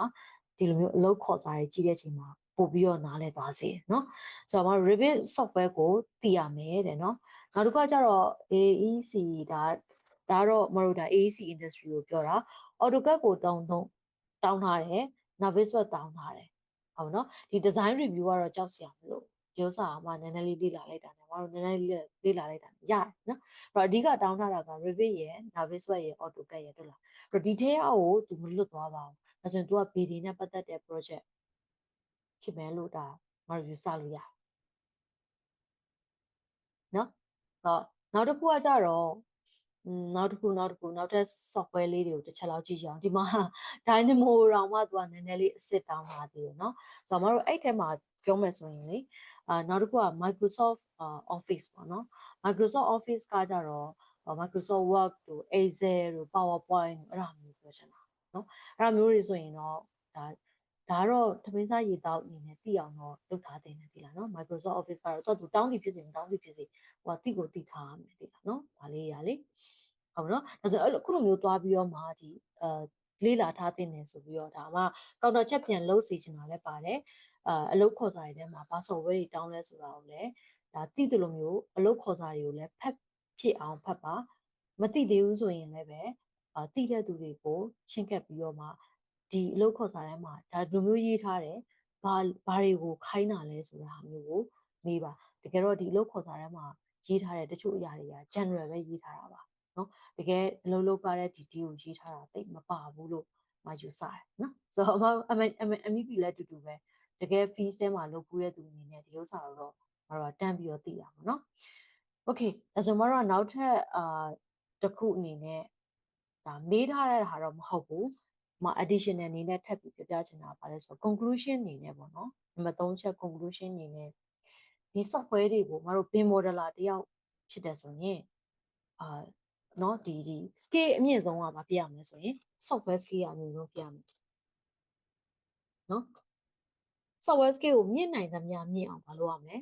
Speaker 2: ဒီလိုမျိုးအလုပ်ခေါ်စားတွေကြီးတဲ့အချိန်မှာပို့ပြီးတော့နားလဲသွားစေเนาะဆိုတော့မတို့ Revit software ကိုသိရမယ်တဲ့เนาะနောက်တစ်ခါကျတော့ AEC ဒါတော့မတို့ဒါ AEC industry ကိုပြောတာ AutoCAD ကိုတောင်းထားတယ် Navis တောင်းထားတယ်ဟုတ်เนาะဒီ design review ကတော့ကြောက်စရာမလိုဒီဥစ္စာကမှနည်းနည်းလေးလေ့လာလိုက်တာနဲ့မတို့နည်းနည်းလေးလေ့လာလိုက်တာရတယ်နော်အဲ့တော့အဓိကတောင်းထားတာက Revit ရယ် Navis ရယ် AutoCAD ရယ်တွေ့လားအဲ့တော့ဒီထဲကိုသူမလွတ်သွားပါဘူးဒါဆိုရင် तू က BD နဲ့ပတ်သက်တဲ့ project ဖြစ်မယ်လို့ဒါမတို့ယူဆလို့ရတယ်နော်နောက်တစ်ခုကကြတော့နောက်ထပ် software လေးတွေကိုတစ်ချက်လောက်ကြည့်ကြအောင်ဒီမှာ Dynamo တောင်မှ तू ကနည်းနည်းလေးအစ်စ်တောင်းထားသေးတယ်နော်ဆိုတော့မတို့အဲ့ထဲမှာပြောမယ်ဆိုရင်လေနောက်တစ်ခုက Microsoft Office ပေါ့နော် Microsoft Office ကကြတော့ Microsoft Word တို့ Excel တို့ PowerPoint တို့အဲ့ဒါမျိုးပြောချင်တာနော်အဲ့ဒါမျိုးတွေဆိုရင်တော့ဒါကတော့သမင်းစားရေတောက်အနေနဲ့သိအောင်တော့လုပ်ထားတဲ့နေပြီလားနော် Microsoft Office ကတော့သူတောင်းသည်ဖြစ်စေမတောင်းသည်ဖြစ်စေဟိုကတိကိုတိထားရမယ်သိလားနော်ဒါလေးရလေဟုတ်နော်ဒါဆိုအဲ့လိုခုလိုမျိုးသွားပြီးတော့မှဒီလေးလာထားတဲ့နေဆိုပြီးတော့ဒါမှကောင်တာချက်ပြန်လုပ်စီချင်တာလည်းပါတယ်အလုပ်ခေါ်စာတွေထဲမှာဘာ software တွေတောင်းလဲဆိုတာကိုလည်းဒါသိတယ်လို့မျိုးအလုပ်ခေါ်စာတွေကိုလည်းဖတ်ဖြစ်အောင်ဖတ်ပါမသိသေးဘူးဆိုရင်လည်းပဲသိတဲ့သူတွေကိုချင်းကပ်ပြီးတော့မှဒီအလုပ်ခေါ်စာထဲမှာဒါလိုမျိုးရေးထားတယ်ဘာတွေကိုခိုင်းတာလဲဆိုတာမျိုးကိုမေးပါတကယ်တော့ဒီအလုပ်ခေါ်စာထဲမှာရေးထားတဲ့တချို့အရာတွေက general ပဲရေးထားတာပါနော်တကယ်အလုပ်လုပ်ရတဲ့ detail ကိုရေးထားတာတိတ်မပါဘူးလို့မယူဆတယ်နော်ဆိုတော့MEP လည်းတူတူပဲတကယ် fees ထဲမှာလုပ်ဖူးတဲ့သူအနေနဲ့ဒီဥစ္စာတော့တန်းပြီးတော့သိတာပေါ့နော် okay ဒါဆိုမှတော့နောက်ထပ်တစ်ခုအနေနဲ့ဒါမေးထားတဲ့ဟာတော့မဟုတ်ဘူးadditional အနေနဲ့ထပ်ပြီးပြချင်တာပါလဲဆိုတော့ conclusion အနေနဲ့ပေါ့နော်နံပါတ်3ချက် conclusion အနေနဲ့ဒီ software တွေကိုငါတို့ BIM modeler တယောက်ဖြစ်တယ်ဆိုရင်နော်ဒီ scale အမြင့်ဆုံးကဘာပြရမလဲဆိုရင် software scale အမြင့်ဆုံးပြရမယ်နော် software scale ကိုမြင့်နိုင်သမျှမြင့်အောင်မလုပ်ရမယ်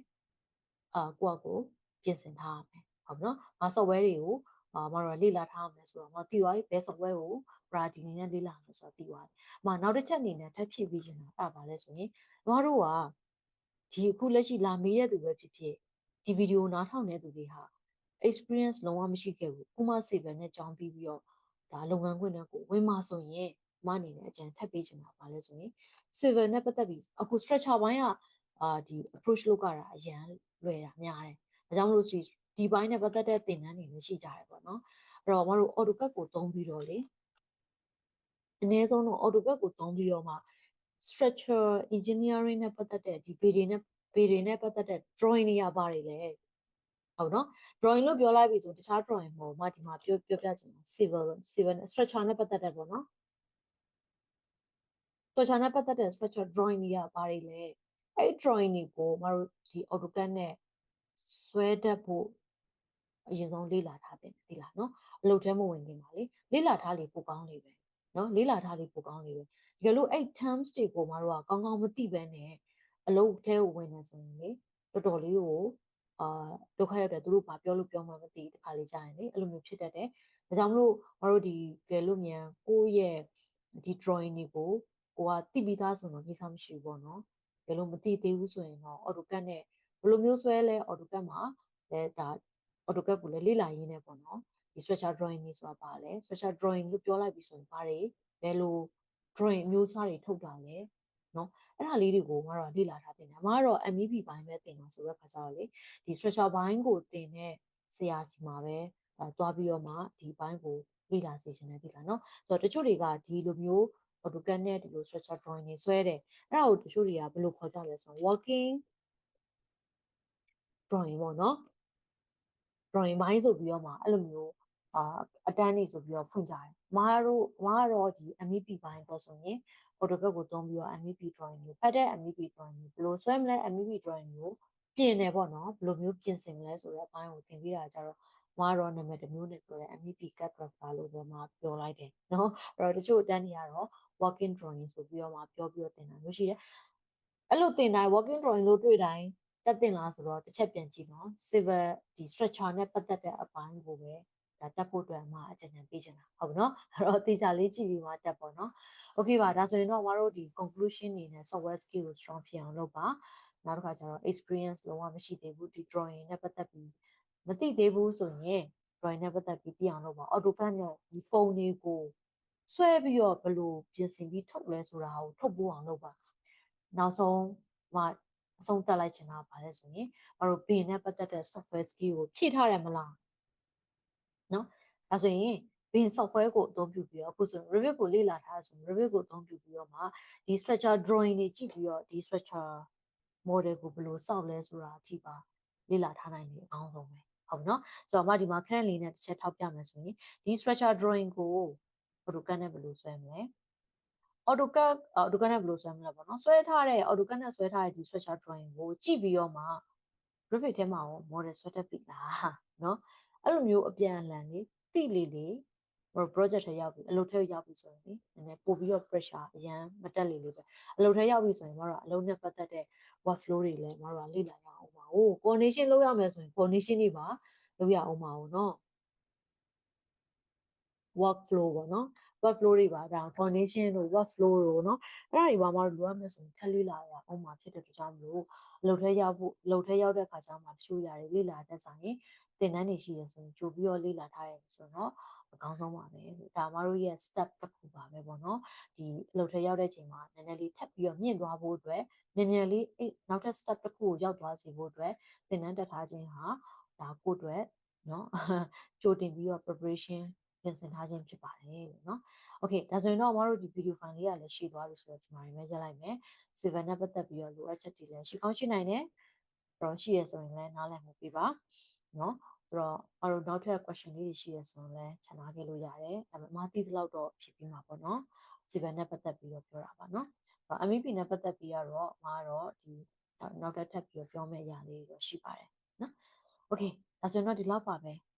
Speaker 2: ကိုယ့်ကိုပြင်ဆင်ထားရမယ်ဟုတ်နော်ငါ software တွေကိုမတော်လေ့လာထားရမယ်ဆိုတော့မသိသွားပြီဘယ် software ကို priority အနေနဲ့လေ့လာမယ်ဆိုတော့သိသွားပြီနောက်တစ်ချက်အနေနဲ့ထပ်ဖြည့်ပြီးချင်တာအဲ့ပါလဲဆိုရင်မတို့ကဒီအခုလက်ရှိလာမေးတဲ့သူပဲဖြစ်ဖြစ်ဒီဗီဒီယိုနားထောင်တဲ့သူတွေဟာ experience လုံးဝမရှိခဲ့ဘူးဥမာ civil နဲ့ကြောင်းပြီးတော့ ဒါလုပ်ငန်းခွင်တွေကိုဝင်မှာဆိုရင်မအနေနဲ့အကြံထပ်ပေးချင်တာပါလဲဆိုရင် civil နဲ့ပတ်သက်ပြီးအခု structure ဘိုင်းကဒီ approach လုပ်ရတာအရန်လွယ်တာများတယ်ဒါကြောင့်မလို့ဒီဘိုင်းနဲ့ပတ်သက်တဲ့သင်တန်းတွေလည်းရှိကြတယ်ပေါ့နော်အဲ့တော့မတို့ AutoCAD ကိုသုံးပြီးတော့လေအနည်းဆုံးတော့ AutoCAD ကိုသုံးပြီးတော့မှ structure engineering နဲ့ပတ်သက်တဲ့ဒီ ပေတွေနဲ့ပတ်သက်တဲ့ drawing တွေရပါတယ်လေဟုတ်နော် drawing လို့ပြောလိုက်ပြီဆိုတခြား drawing မဟုတ်မှဒီမှာပြောပြချင်တာ civil structure နဲ့ပတ်သက်တဲ့ပေါ့နော် structure နဲ့ပတ်သက်တဲ့ structure drawing တွေကပါတယ်လေအဲ့ drawing တွေကိုမတို့ဒီ AutoCAD နဲ့ဆွဲတတ်ဖို့အရင်ဆုံးလေ့လာထားတယ်သိလားနော်အလုပ်ထဲမဝင်ခင်ပါလေ့လာထားလေပိုကောင်းလေပဲနော်လေ့လာထားလေပိုကောင်းလေပဲတကယ်လို့အဲ့ terms တွေကိုမတို့ကကောင်းကောင်းမသိဘဲနဲ့အလုပ်ထဲကိုဝင်နေဆိုရင်လေတော်တော်လေးကိုဒုက္ခရောက်တယ်သူတို့ဘာပြောလို့ပြောမှမသိတခါလေကြာရင်လေအဲ့လိုမျိုးဖြစ်တတ်တယ်ဒါကြောင့်မလို့မတို့ဒီကယ်လို့မြန်ကိုယ့်ရဲ့ဒီ drawing တွေကိုကိုကသိပြီးသားဆိုတော့ကိစ္စမရှိဘူးပေါ့နော်ကယ်လို့မသိသေးဘူးဆိုရင်တော့ AutoCAD နဲ့ဘယ်လိုမျိုးဆွဲလဲ AutoCAD မှာလဲဒါ AutoCAD ကိုလည်းလေ့လာရင်းနဲ့ပေါ့နော်ဒီ structure drawing တွေဆိုတာပါလဲ structure drawing လို့ပြောလိုက်ပြီဆိုရင်ဘာတွေဘယ်လို drawing မျိုးစားတွေထုတ်တာလဲနော်အဲ့ဒါလေးတွေကိုငါတို့လေ့လာထားတင်တယ်အမကတော့ MEP ဘိုင်းပဲတင်တာဆိုတော့ခါကြတော့လေဒီ structure ဘိုင်းကိုတင်တဲ့ဆရာစီမှာပဲသွားပြီးတော့မှဒီဘိုင်းကိုလေ့လာစေချင်တယ်ဒီလားနော်ဆိုတော့တချို့တွေကဒီလိုမျိုး AutoCAD နဲ့ဒီလို structure drawing တွေဆွဲတယ်အဲ့ဒါကိုတချို့တွေကဘယ်လိုခေါ်ကြလဲဆိုတော့ working drawing ပေါ့နော် drawing ဘိုင်းဆိုပြီးတော့မှအဲ့လိုမျိုးအတန်းနေဆိုပြီးတော့ဖွင့်ကြတယ်။မားကတော့ဒီ MEP ဘိုင်းတော့ဆိုရင် AutoCAD ကိုသုံးပြီးတော့ MEP drawing ကိုဖတ်တဲ့ MEP drawing ကိုဘယ်လိုဆွဲမလဲ MEP drawing ကိုပြင်တယ်ပေါ့နော်ဘယ်လိုမျိုးပြင်ဆင်မလဲဆိုတော့အပိုင်းကိုသင်ပြီးတာကြတော့မားတော့နာမည်တစ်မျိုးနဲ့ပြောတယ် MEP CAD grapher လို့ပဲမားပြောလိုက်တယ်နော်အဲ့တော့တချို့အတန်းတွေကတော့ working drawing ဆိုပြီးတော့မှပြောပြီးတော့သင်တာမျိုးရှိတယ်အဲ့လိုသင်တိုင်း working drawing လို့တွေ့တိုင်းတက်တင်လားဆိုတော့တစ်ချက်ပြန်ကြည့်နော် civil ဒီ structure နဲ့ပတ်သက်တဲ့အပိုင်းကိုပဲဒါတက်ဖို့အတွက်မှအကြံဉာဏ်ပေးချင်တာဟုတ်ပြီနော်အဲ့တော့တေချာလေးကြည့်ပြီးမှတက်ပေါ့နော် okay ပါဒါဆိုရင်တော့မတို့ဒီ conclusion နေနဲ့ software skill ကို strong ဖြစ်အောင်လုပ်ပါနောက်တစ်ခါကျတော့ experience လုံးဝမရှိသေးဘူးဒီ drawing နဲ့ပတ်သက်ပြီးမသိသေးဘူးဆိုရင် drawing နဲ့ပတ်သက်ပြီးသိအောင်လုပ်ပါ AutoCAD နဲ့ဒီ phone တွေကိုဆွဲပြီးတော့ဘယ်လိုပြင်ဆင်ပြီးထုတ်လဲဆိုတာကိုထုတ်ဖို့အောင်လုပ်ပါနောက်ဆုံးမှအဆုံးသတ်လိုက်ချင်တာပါလဲဆိုရင်မတို့ bin နဲ့ပတ်သက်တဲ့ software skill ကိုဖြည့်ထားတယ်မလားနော်ဒါဆိုရင် bin software ကိုအသုံးပြုပြီးတော့အခုဆိုရင် Revit ကိုလေ့လာထားဆိုရင် Revit ကိုအသုံးပြုပြီးတော့မှဒီ structure drawing တွေကြည့်ပြီးတော့ဒီ structure model ကိုဘယ်လိုစောက်လဲဆိုတာအထိပါလေ့လာထားနိုင်တယ်အကောင်းဆုံးပဲဟုတ်နော်ဆိုတော့ဒီမှာခန့်လေးနဲ့တစ်ချက်ထောက်ပြမယ်ဆိုရင်ဒီ structure drawing ကို AutoCAD နဲ့ဘယ်လိုဆွဲမလဲ AutoCAD နဲ့ဘယ်လိုဆွဲမလဲပေါ့နော်ဆွဲထားတဲ့ AutoCAD နဲ့ဆွဲထားတဲ့ဒီ structure drawing ကိုကြည့်ပြီးတော့မှ Revit ထဲမှာရော model ဆွဲတတ်ပြီလားနော်အဲ့လိုမျိုးအပြန်အလှန်လေးသိလေproject ထဲရောက်ပြီအလုပ်ထဲရောက်ပြီဆိုရင်လေနည်းနည်းပို့ပြီးတော့ pressure အရန်မတက်လေပဲအလုပ်ထဲရောက်ပြီဆိုရင်တော့အလုပ်နဲ့ပတ်သက်တဲ့ workflow တွေလည်းမတို့ကလေ့လာရအောင်ပါဟုတ် coordination လုပ်ရမယ်ဆိုရင် coordination တွေပါလုပ်ရအောင်ပါဟုတ်နော် workflow ပေါ့နော် workflow တွေပါဒါ coordination တို့ workflow တို့နော်အဲ့ဒါတွေပါမတို့လိုအပ်မယ်ဆိုရင်ထပ်လေ့လာရအောင်ပါဖြစ်တဲ့အတွက်ကြောင့်မလို့အလုပ်ထဲရောက်တဲ့အခါကျမှတချို့ຢာတွေလေ့လာတတ်ဆိုင်ရင်သင်တန်းတွေရှိရဆိုရင်ကြိုပြီးတော့လေ့လာထားရဆိုတော့အကောင်းဆုံးပါပဲဒါမတို့ရဲ့ step တစ်ခုပါပဲပေါ့နော်ဒီအလုပ်ထဲရောက်တဲ့ချိန်မှာနည်းနည်းလေးထပ်ပြီးတော့မြင့်သွားဖို့အတွက်မြန်လေးနောက်ထပ် step တစ်ခုကိုရောက်သွားစေဖို့အတွက်သင်တန်းတက်ထားခြင်းဟာဒါကိုယ့်အတွက်နော်ကြိုတင်ပြီးတော့ preparation ပြင်ဆင်ထားခြင်းဖြစ်ပါတယ်လို့နော်။ Okay ဒါဆိုရင်တော့မတို့ဒီ video file လေးကလည်းရှည်သွားပြီဆိုတော့ဒီမှာပဲရက်လိုက်မယ်။ civil နဲ့ပတ်သက်ပြီးတော့လိုအပ်ချက်တွေလည်းရှိကောင်းရှိနိုင်တယ်။တော့ရှိရဆိုရင်လည်းနားလည်မှုပေးပါနော်။ဆိုတော့မတို့နောက်ထပ် question လေးတွေရှိရဆိုရင်လည်းခြံထားခဲ့လို့ရတယ်။ဒါပေမဲ့အမသိသလောက်တော့ဖြည့်ပြီးမှာပေါ့နော်။ civil နဲ့ပတ်သက်ပြီးတော့ပြောတာပါနော်။ MEP နဲ့ပတ်သက်ပြီးတော့အမကတော့ဒီနောက်ထပ်ထပ်ပြီးတော့ပြောမယ့်အရာလေးတွေတော့ရှိပါတယ်နော်။ Okay ဒါဆိုရင်တော့ဒီလောက်ပါပဲ။